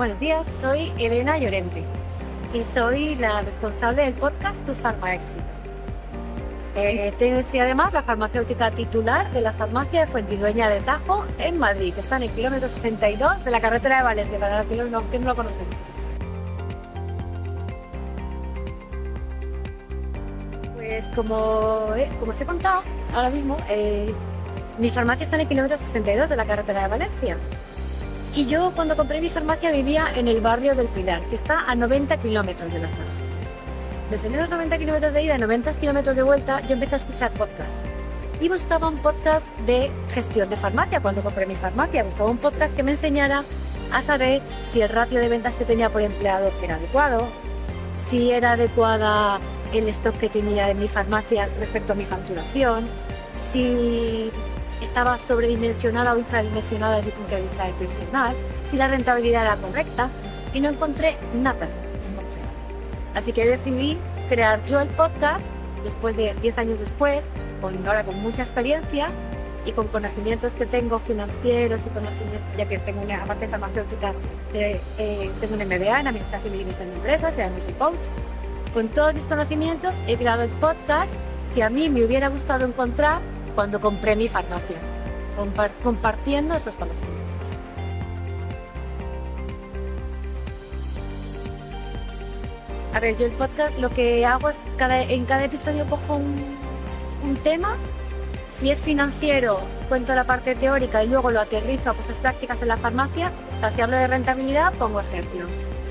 Buenos días, soy Elena Llorente y soy la responsable del podcast Tu Farma Éxito. Soy además la farmacéutica titular de la farmacia de Fuentidueña de Tajo en Madrid, que está en el kilómetro 62 de la carretera de Valencia, para los que no lo conocéis. Pues como os he contado ahora mismo, mi farmacia está en el kilómetro 62 de la carretera de Valencia. Y yo cuando compré mi farmacia vivía en el barrio del Pilar, que está a 90 kilómetros de la zona. Desde esos 90 kilómetros de ida y 90 kilómetros de vuelta, yo empecé a escuchar podcasts. Y buscaba un podcast de gestión de farmacia cuando compré mi farmacia. Buscaba un podcast que me enseñara a saber si el ratio de ventas que tenía por empleado era adecuado, si era adecuada el stock que tenía en mi farmacia respecto a mi facturación, si estaba sobredimensionada o infradimensionada desde el punto de vista del personal, si la rentabilidad era correcta, y no encontré nada. Así que decidí crear yo el podcast después de 10 años después, ahora con mucha experiencia y con conocimientos que tengo financieros y conocimientos, ya que tengo una parte farmacéutica, tengo un MBA en Administración y Dirección de Empresas, y además soy coach. Con todos mis conocimientos he creado el podcast que a mí me hubiera gustado encontrar cuando compré mi farmacia, compartiendo esos conocimientos. A ver, yo el podcast lo que hago es en cada episodio cojo un tema. Si es financiero, cuento la parte teórica y luego lo aterrizo a cosas prácticas en la farmacia. O sea, si hablo de rentabilidad, pongo ejemplos.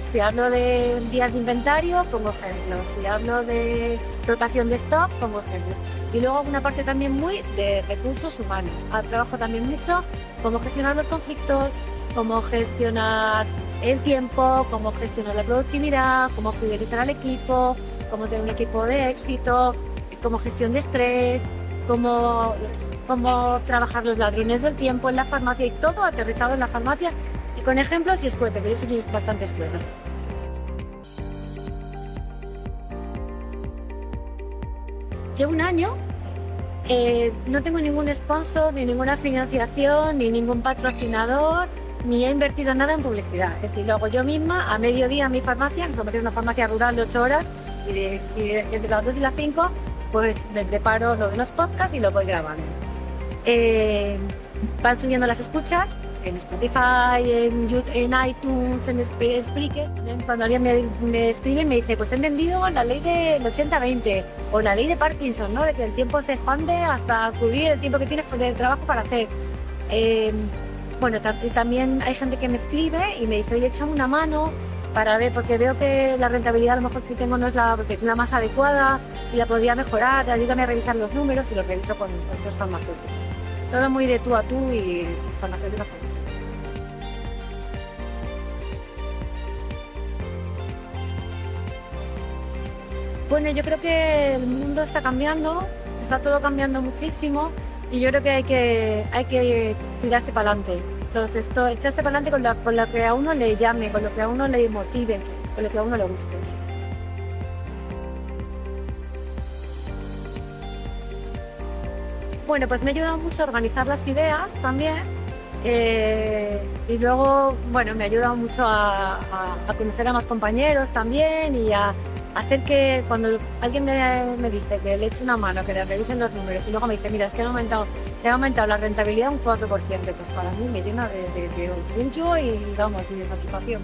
Si hablo de días de inventario, pongo ejemplos. Si hablo de rotación de stock, pongo ejemplos. Y luego una parte también muy de recursos humanos. Trabajo también mucho cómo gestionar los conflictos, cómo gestionar el tiempo, cómo gestionar la productividad, cómo fidelizar al equipo, cómo tener un equipo de éxito, cómo gestión de estrés, cómo trabajar los ladrones del tiempo en la farmacia, y todo aterrizado en la farmacia y con ejemplos y escueto, que yo soy bastante escueta. Llevo un año, no tengo ningún sponsor, ni ninguna financiación, ni ningún patrocinador, ni he invertido nada en publicidad. Es decir, lo hago yo misma a mediodía en mi farmacia, que es una farmacia rural de 8 horas, y entre las 2 y las 5, pues me preparo lo de los podcasts y lo voy grabando. Van subiendo las escuchas en Spotify, en iTunes, en Spreaker. Cuando alguien me escribe y me dice, pues he entendido la ley del 80-20 o la ley de Parkinson, ¿no? De que el tiempo se expande hasta cubrir el tiempo que tienes de trabajo para hacer. Bueno, también hay gente que me escribe y me dice, oye, échame una mano para ver, porque veo que la rentabilidad a lo mejor que tengo no es la más adecuada y la podría mejorar, ayúdame a revisar los números, y los reviso con otros farmacéuticos. Todo muy de tú a tú y farmacéutica. Bueno, yo creo que el mundo está cambiando, está todo cambiando muchísimo, y yo creo que hay que tirarse para adelante. Entonces, echarse para adelante con lo que a uno le llame, con lo que a uno le motive, con lo que a uno le guste. Bueno, pues me ha ayudado mucho a organizar las ideas también, y luego, bueno, me ha ayudado mucho a conocer a más compañeros también, y a hacer que cuando alguien me dice que le eche una mano, que le revisen los números, y luego me dice, mira, es que he aumentado la rentabilidad un 4%, pues para mí me llena de orgullo y, vamos, y de satisfacción.